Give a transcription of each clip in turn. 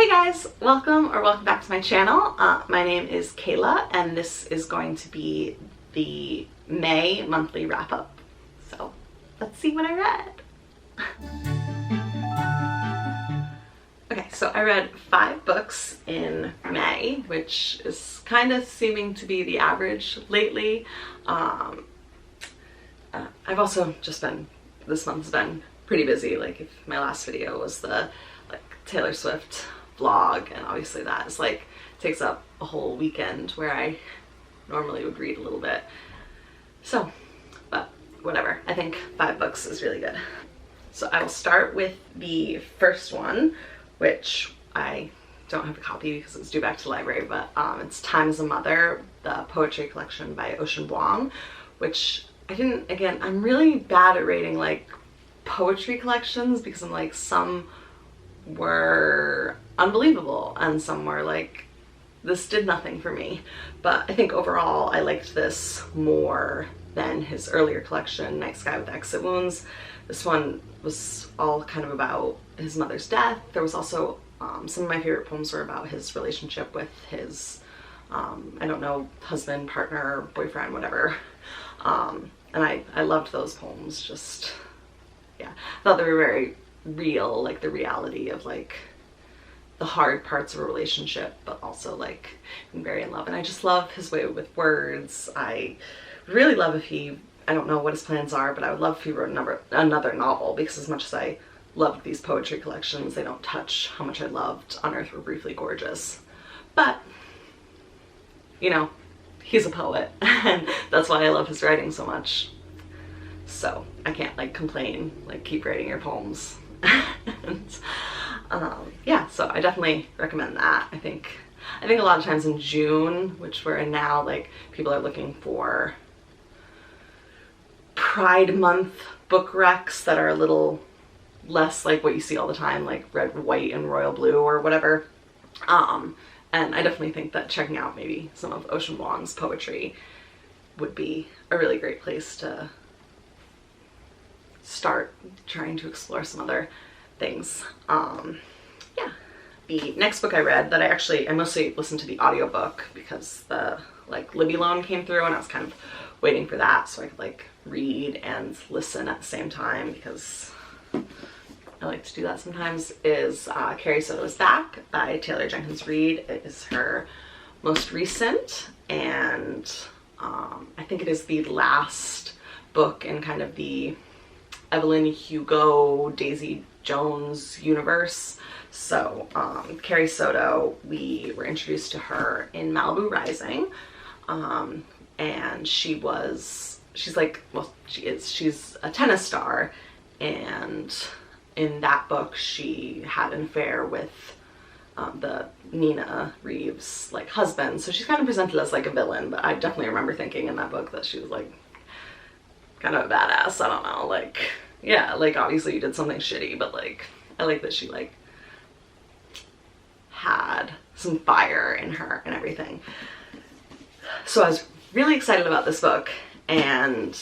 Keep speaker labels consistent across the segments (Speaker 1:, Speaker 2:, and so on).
Speaker 1: Hey guys, welcome back to my channel. My name is Kayla and this is going to be the May monthly wrap-up. So let's see what I read. Okay, so I read 5 books in May, which is kind of seeming to be the average lately. I've also just been, this month's been pretty busy. Like, if my last video was the Taylor Swift vlog, and obviously that is like takes up a whole weekend where I normally would read a little bit. So, but whatever, I think 5 books is really good. So I will start with the first one, which I don't have a copy because it's due back to the library, but it's Time as a Mother, the poetry collection by Vuong, which I didn't, again, I'm really bad at rating like poetry collections because I'm like, some were unbelievable and some were like, this did nothing for me. But I think overall I liked this more than his earlier collection, Night Sky with Exit Wounds. This one was all kind of about his mother's death. There was also some of my favorite poems were about his relationship with his I don't know, husband, partner, boyfriend, whatever. And I loved those poems. Just, yeah, I thought they were very real, like the reality of like the hard parts of a relationship, but also like being very in love. And I just love his way with words. I really love if he, I don't know what his plans are, but I would love if he wrote another novel, because as much as I loved these poetry collections, they don't touch how much I loved On Earth We're Briefly Gorgeous. But, you know, he's a poet and that's why I love his writing so much. So I can't like complain, like keep writing your poems. And, yeah, so I definitely recommend that. I think a lot of times in June, which we're in now, like people are looking for Pride Month book recs that are a little less like what you see all the time, like red, white, and royal blue or whatever. And I definitely think that checking out maybe some of Vuong's poetry would be a really great place to start trying to explore some other things. Yeah. The next book I read that I mostly listened to the audiobook because the like Libby loan came through and I was kind of waiting for that so I could like read and listen at the same time, because I like to do that sometimes, is Carrie, Soto is Back by Taylor Jenkins Reid. It is her most recent, and I think it is the last book in kind of the Evelyn Hugo, Daisy Jones universe. So Carrie Soto, we were introduced to her in Malibu Rising, and she's a tennis star, and in that book she had an affair with the Nina Reeves like husband, so she's kind of presented as like a villain, but I definitely remember thinking in that book that she was like kind of a badass. I don't know, like, yeah, like obviously you did something shitty, but like I like that she like had some fire in her and everything. So I was really excited about this book and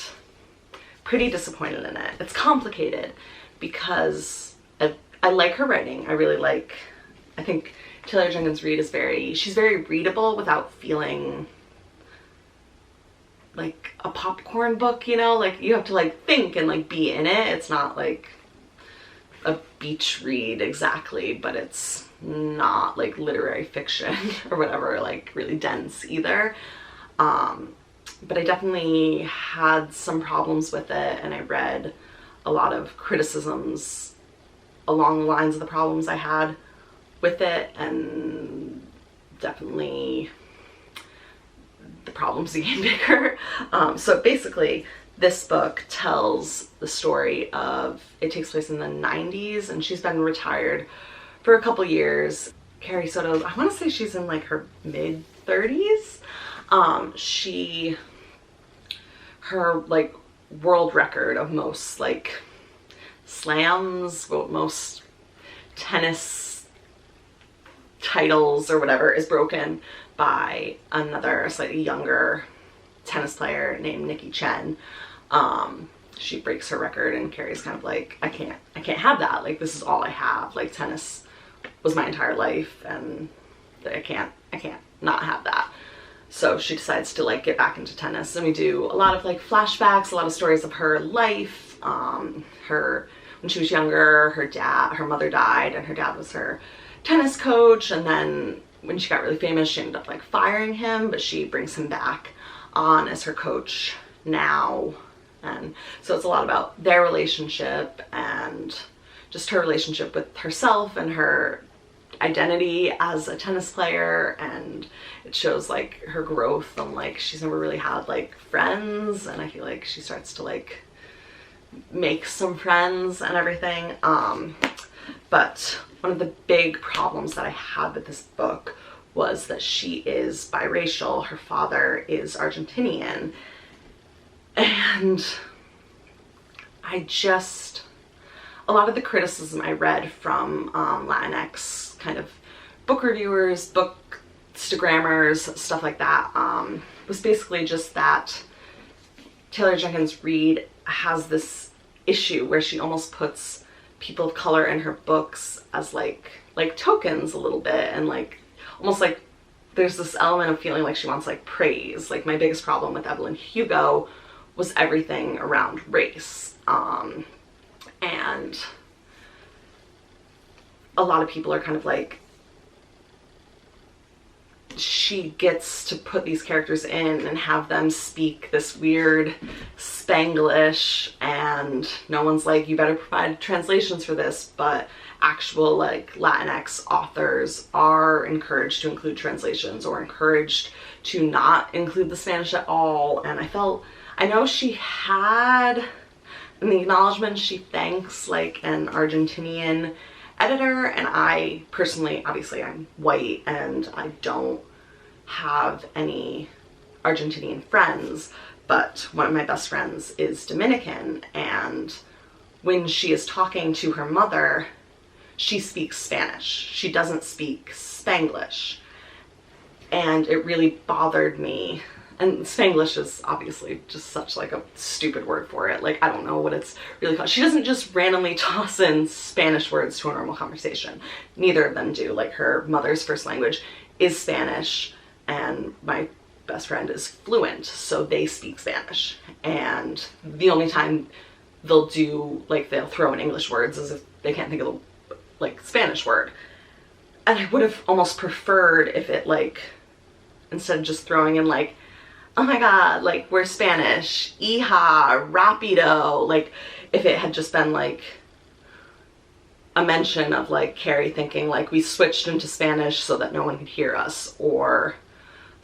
Speaker 1: pretty disappointed in it. It's complicated because I like her writing. I think Taylor Jenkins Reid is she's very readable without feeling like a popcorn book, you know, like you have to like think and like be in it. It's not like a beach read exactly, but it's not like literary fiction or whatever, like really dense either. But I definitely had some problems with it, and I read a lot of criticisms along the lines of the problems I had with it, and definitely the problems became bigger. So basically this book tells the story of, it takes place in the 90s, and she's been retired for a couple years. Carrie Soto, I want to say she's in like her mid 30s. Her like world record of most like slams, most tennis titles or whatever is broken by another slightly younger tennis player named Nikki Chen. She breaks her record and Carrie's kind of like, I can't have that. Like, this is all I have. Like, tennis was my entire life, and I can't not have that. So she decides to like get back into tennis, and we do a lot of like flashbacks, a lot of stories of her life. Her, when she was younger, her mother died, and her dad was her tennis coach, and then when she got really famous, she ended up like firing him, but she brings him back on as her coach now. And so it's a lot about their relationship and just her relationship with herself and her identity as a tennis player, and it shows like her growth, and like she's never really had like friends, and I feel like she starts to like make some friends and everything. But one of the big problems that I had with this book was that she is biracial. Her father is Argentinian, and a lot of the criticism I read from Latinx kind of book reviewers, book Instagrammers, stuff like that, was basically just that Taylor Jenkins Reid has this issue where she almost puts people of color in her books as like tokens a little bit, and like almost like there's this element of feeling like she wants like praise. Like my biggest problem with Evelyn Hugo was everything around race. And a lot of people are kind of like, she gets to put these characters in and have them speak this weird Spanglish, and no one's like, you better provide translations for this, but actual like Latinx authors are encouraged to include translations, or encouraged to not include the Spanish at all. And I know she had, in the acknowledgement, she thanks like an Argentinian editor, and I personally, obviously I'm white and I don't have any Argentinian friends, but one of my best friends is Dominican, and when she is talking to her mother, she speaks Spanish. She doesn't speak Spanglish, and it really bothered me. And Spanglish is obviously just such like a stupid word for it. Like, I don't know what it's really called. She doesn't just randomly toss in Spanish words to a normal conversation. Neither of them do. Like, her mother's first language is Spanish, and my best friend is fluent, so they speak Spanish. And the only time they'll do, like, they'll throw in English words is if they can't think of the, like, Spanish word. And I would have almost preferred if it, like, instead of just throwing in, like, oh my god, like, we're Spanish, hija, rapido, like, if it had just been, like, a mention of, like, Carrie thinking, like, we switched into Spanish so that no one could hear us, or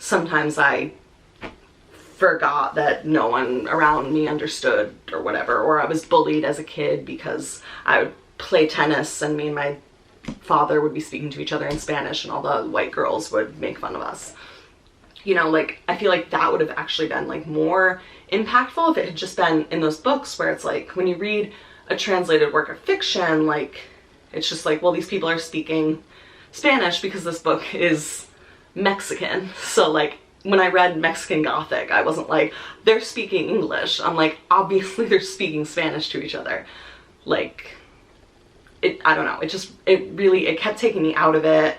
Speaker 1: sometimes I forgot that no one around me understood, or whatever, or I was bullied as a kid because I would play tennis and me and my father would be speaking to each other in Spanish, and all the white girls would make fun of us. You know, like, I feel like that would have actually been, like, more impactful if it had just been in those books where it's like, when you read a translated work of fiction, like, it's just like, well, these people are speaking Spanish because this book is Mexican. So, like, when I read Mexican Gothic, I wasn't like, they're speaking English. I'm like, obviously they're speaking Spanish to each other. Like, I don't know, it kept taking me out of it.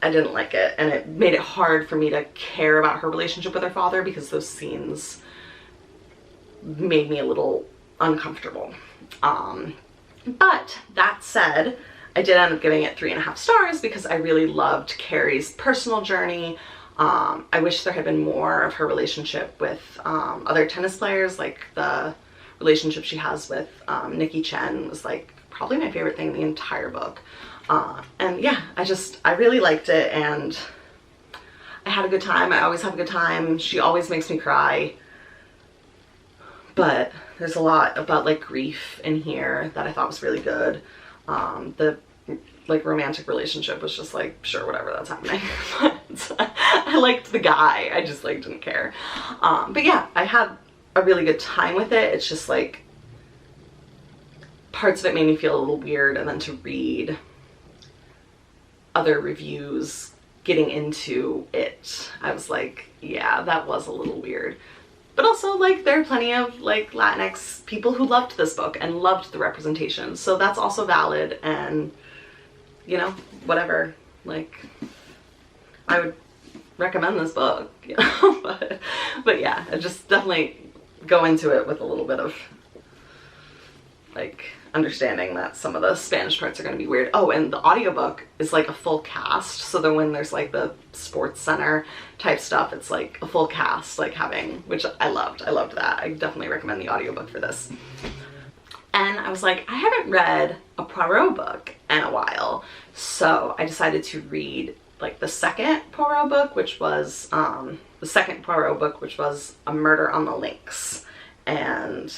Speaker 1: I didn't like it, and it made it hard for me to care about her relationship with her father, because those scenes made me a little uncomfortable. But that said, I did end up giving it 3.5 stars because I really loved Carrie's personal journey. I wish there had been more of her relationship with other tennis players. Like, the relationship she has with Nikki Chen was like probably my favorite thing in the entire book. And yeah, I really liked it, and I had a good time. I always have a good time. She always makes me cry, but there's a lot about like grief in here that I thought was really good. The like romantic relationship was just like, sure, whatever, that's happening. But I liked the guy, I just like didn't care. But yeah, I had a really good time with it. It's just like parts of it made me feel a little weird, and then to read other reviews getting into it, I was like, yeah, that was a little weird. But also, like, there are plenty of, like, Latinx people who loved this book and loved the representation. So that's also valid, and, you know, whatever. Like, I would recommend this book, you know? but yeah, I just definitely go into it with a little bit of, like, understanding that some of the Spanish parts are going to be weird. Oh, and the audiobook is like a full cast, so then when there's like the sports center type stuff, it's like a full cast, like having, which I loved that. I definitely recommend the audiobook for this. And I was like, I haven't read a Poirot book in a while, so I decided to read like the second Poirot book, which was A Murder on the Links. And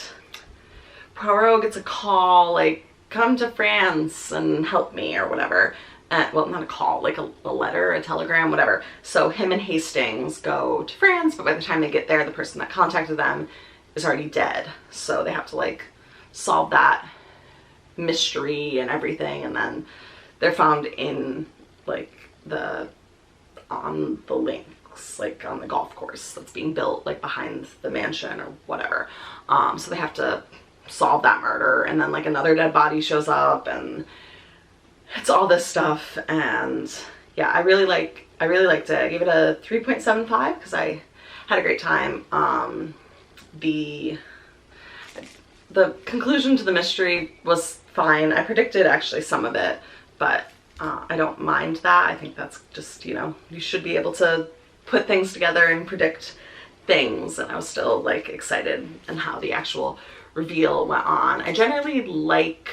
Speaker 1: Poirot gets a call, like, come to France and help me, or whatever. Well, not a call, like a letter, a telegram, whatever. So him and Hastings go to France, but by the time they get there, the person that contacted them is already dead. So they have to, like, solve that mystery and everything, and then they're found in, like, on the links, like on the golf course that's being built, like, behind the mansion or whatever. So they have to solve that murder, and then, like, another dead body shows up, and it's all this stuff. And yeah, I really liked it. I gave it a 3.75 because I had a great time. The conclusion to the mystery was fine. I predicted actually some of it, but I don't mind that. I think that's just, you know, you should be able to put things together and predict things, and I was still, like, excited in how the actual reveal went on. I generally like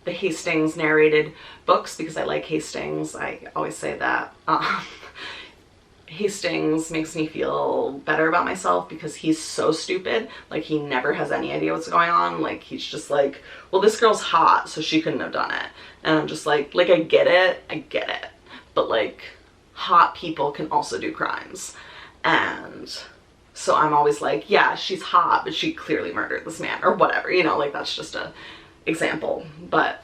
Speaker 1: the Hastings narrated books because I like Hastings. I always say that. Hastings makes me feel better about myself because he's so stupid. Like, he never has any idea what's going on. Like, he's just like, well, this girl's hot, so she couldn't have done it. And I'm just like, I get it. But, like, hot people can also do crimes. And so I'm always like, yeah, she's hot, but she clearly murdered this man, or whatever, you know, like, that's just a example. But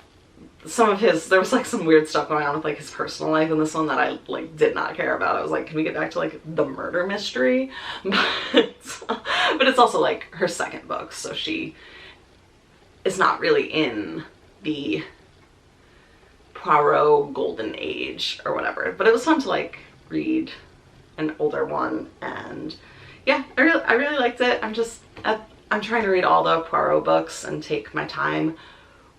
Speaker 1: some of his, there was, like, some weird stuff going on with, like, his personal life in this one that I, like, did not care about. I was like, can we get back to, like, the murder mystery? But it's also, like, her second book, so she is not really in the Poirot golden age or whatever. But it was fun to, like, read an older one, and yeah, I really liked it. I'm trying to read all the Poirot books and take my time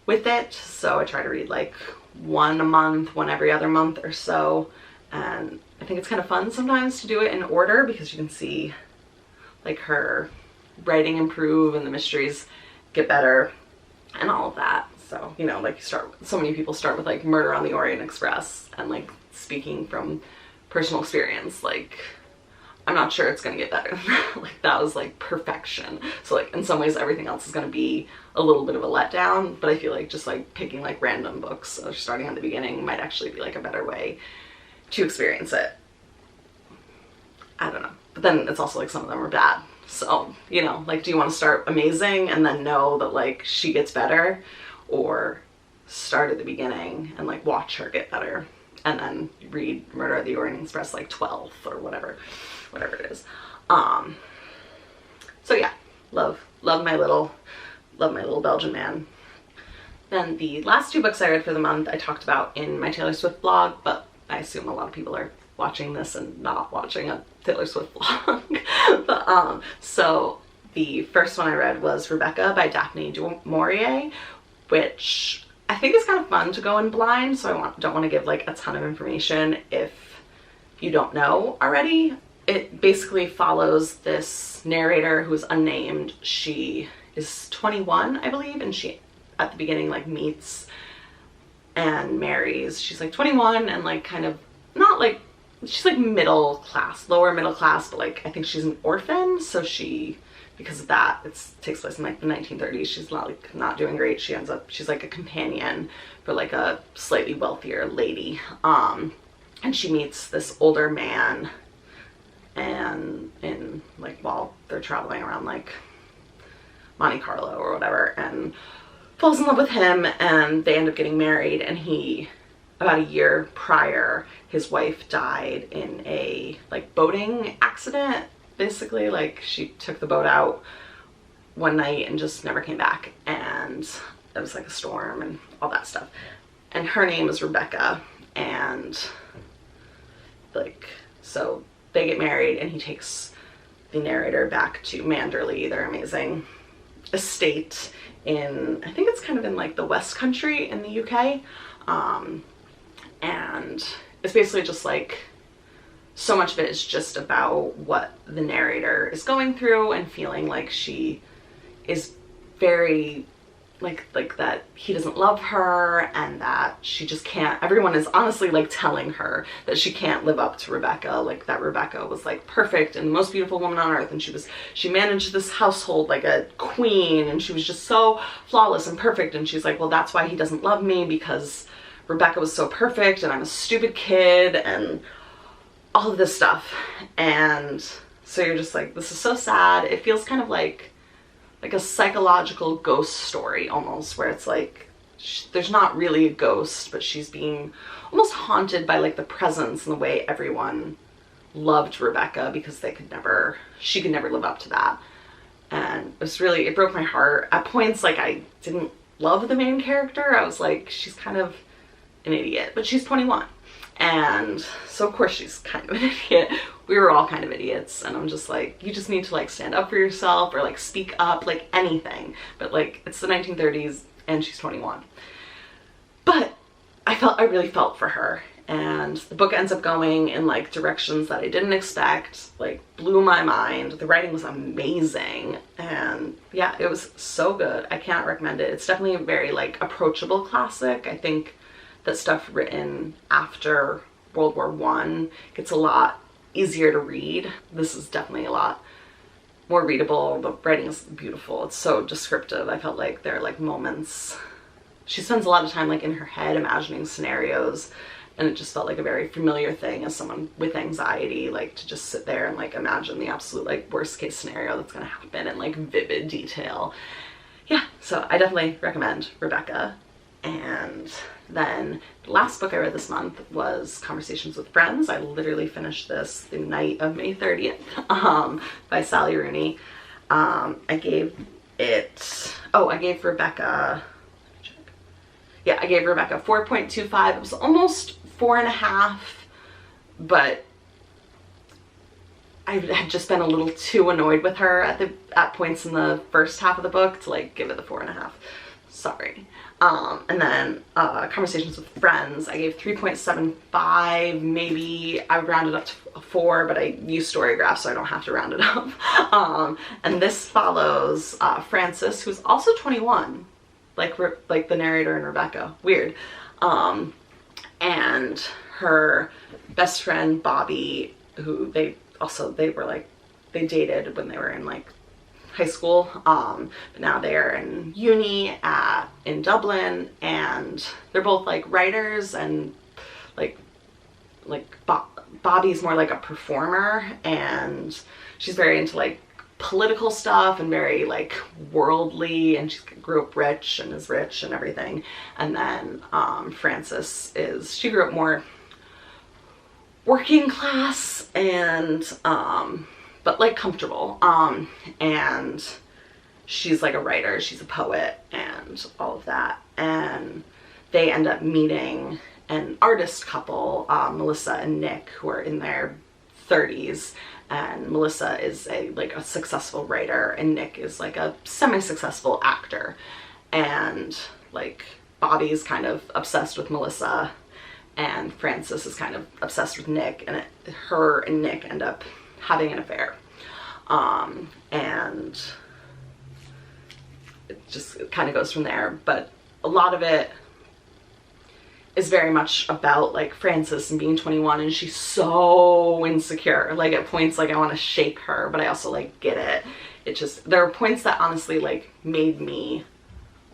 Speaker 1: with it. So I try to read, like, one a month, one every other month or so. And I think it's kind of fun sometimes to do it in order because you can see, like, her writing improve and the mysteries get better and all of that. So, you know, like, so many people start with, like, Murder on the Orient Express, and, like, speaking from personal experience, like, I'm not sure it's gonna get better. Like, that was, like, perfection. So, like, in some ways everything else is gonna be a little bit of a letdown, but I feel like just, like, picking, like, random books or starting at the beginning might actually be, like, a better way to experience it. I don't know. But then it's also, like, some of them are bad. So, you know, like, do you want to start amazing and then know that, like, she gets better, or start at the beginning and, like, watch her get better and then read Murder at the Orient Express, like, 12th or whatever it is. So yeah, love my little Belgian man. Then the last two books I read for the month I talked about in my Taylor Swift vlog, but I assume a lot of people are watching this and not watching a Taylor Swift vlog. But, so the first one I read was Rebecca by Daphne du Maurier, which I think is kind of fun to go in blind, so I don't want to give, like, a ton of information if you don't know already. It basically follows this narrator who is unnamed. She is 21, I believe, and she, at the beginning, like, meets and marries. She's, like, 21 and, like, kind of, not, like, she's, like, middle class, lower middle class, but, like, I think she's an orphan, so she, because of that, it takes place in, like, the 1930s. She's not, like, not doing great. She ends up, she's, like, a companion for, like, a slightly wealthier lady. And she meets this older man, and like, while they're traveling around, like, Monte Carlo or whatever, and falls in love with him, and they end up getting married. And he, about a year prior, his wife died in a, like, boating accident basically. Like, she took the boat out one night and just never came back, and it was like a storm and all that stuff. And her name is Rebecca, and like, so they get married and he takes the narrator back to Manderley, their amazing estate in, I think it's kind of in like the West Country in the UK. And it's basically just like, so much of it is just about what the narrator is going through and feeling like she is very like that he doesn't love her, and that she just can't, everyone is honestly like telling her that she can't live up to Rebecca, like that Rebecca was like perfect and the most beautiful woman on earth, and she managed this household like a queen, and she was just so flawless and perfect, and she's like, well, that's why he doesn't love me, because Rebecca was so perfect and I'm a stupid kid, and all of this stuff. And so you're just like, this is so sad. It feels kind of like a psychological ghost story almost, where it's like there's not really a ghost, but she's being almost haunted by like the presence and the way everyone loved Rebecca, because she could never live up to that. And it broke my heart. At points, like, I didn't love the main character. I was like, she's kind of an idiot, but she's 21. And so of course she's kind of an idiot. We were all kind of idiots, and I'm just like, you just need to like stand up for yourself, or like speak up, like anything. But like, it's the 1930s and she's 21. But I really felt for her, and the book ends up going in like directions that I didn't expect, like blew my mind. The writing was amazing, and yeah, it was so good. I can't recommend it. It's definitely a very like approachable classic. I think that stuff written after World War I gets a lot easier to read. This is definitely a lot more readable. The writing is beautiful. It's so descriptive. I felt like there are like moments. She spends a lot of time like in her head imagining scenarios, and it just felt like a very familiar thing as someone with anxiety, like to just sit there and like imagine the absolute like worst case scenario that's gonna happen in like vivid detail. Yeah, so I definitely recommend Rebecca. And then the last book I read this month was Conversations with Friends. I literally finished this the night of May 30th by Sally Rooney. I gave Rebecca, I gave Rebecca 4.25. It was almost 4.5, but I had just been a little too annoyed with her at points in the first half of the book to like give it the 4.5. Sorry. And then Conversations with Friends, I gave 3.75. Maybe I would round it up to 4, but I use storygraph, so I don't have to round it up. And this follows Frances, who's also 21, like the narrator and Rebecca. Weird. And her best friend Bobby, who they dated when they were in like high school, but now they're in uni in Dublin, and they're both like writers, and like Bobby's more like a performer, and she's very into like political stuff and very like worldly, and she grew up rich and is rich and everything. And then Frances she grew up more working class and but like comfortable, and she's like a writer, she's a poet and all of that. And they end up meeting an artist couple, Melissa and Nick, who are in their 30s, and Melissa is a successful writer, and Nick is like a semi-successful actor. And like Bobby's kind of obsessed with Melissa, and Frances is kind of obsessed with Nick, and her and Nick end up having an affair. And it just kind of goes from there. But a lot of it is very much about like Frances and being 21, and she's so insecure. Like at points, like I want to shake her, but I also like get it. It just, there are points that honestly like made me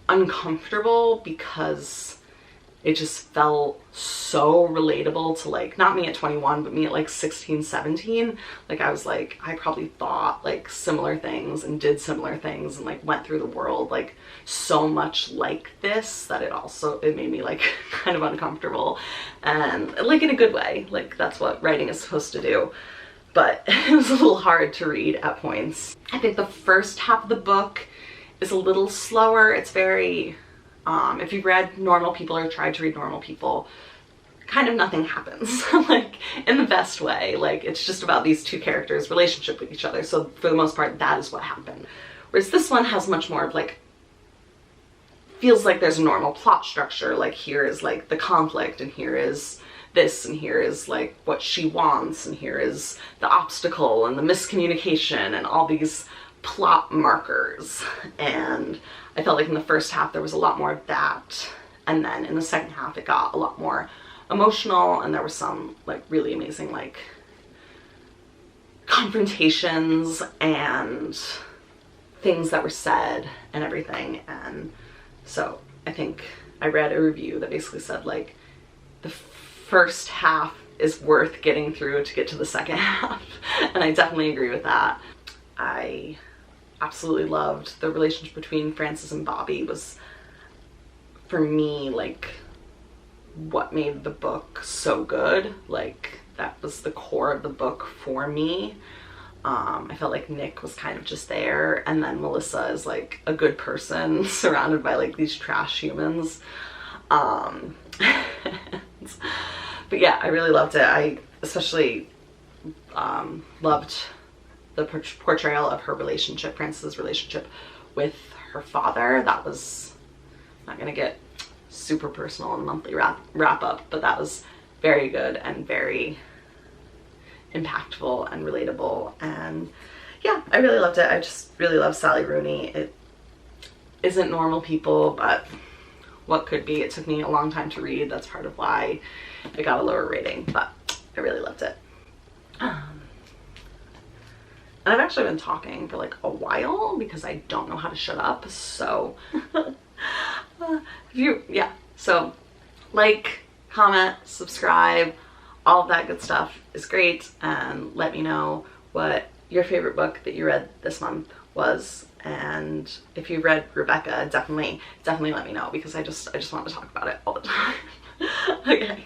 Speaker 1: uncomfortable, because it just felt so relatable to like, not me at 21, but me at like 16, 17. Like I was like, I probably thought like similar things and did similar things and like went through the world like so much like this, that it made me like kind of uncomfortable, and like in a good way. Like that's what writing is supposed to do. but it was a little hard to read at points. I think the first half of the book is a little slower. It's very, if you've read Normal People or tried to read Normal People, kind of nothing happens, like in the best way. Like it's just about these two characters' relationship with each other. So for the most part, that is what happened. Whereas this one has much more of like, feels like there's a normal plot structure. Like here is like the conflict, and here is this, and here is like what she wants, and here is the obstacle and the miscommunication and all these plot markers. And I felt like in the first half there was a lot more of that, and then in the second half it got a lot more emotional, and there were some like really amazing like confrontations and things that were said and everything. And so I think I read a review that basically said like the first half is worth getting through to get to the second half, and I definitely agree with that. I absolutely loved the relationship between Frances and Bobby. Was for me like what made the book so good. Like that was the core of the book for me. I felt like Nick was kind of just there, and then Melissa is like a good person surrounded by like these trash humans. But yeah, I really loved it. I especially loved the portrayal of her relationship, Frances' relationship with her father. That was, not gonna get super personal and monthly wrap up, but that was very good and very impactful and relatable. And yeah, I really loved it. I just really love Sally Rooney. It isn't Normal People, but what could be. It took me a long time to read. That's part of why it got a lower rating, but I really loved it. And I've actually been talking for like a while because I don't know how to shut up, so so like, comment, subscribe, all of that good stuff is great, and let me know what your favorite book that you read this month was. And if you read Rebecca, definitely let me know, because I just want to talk about it all the time. Okay,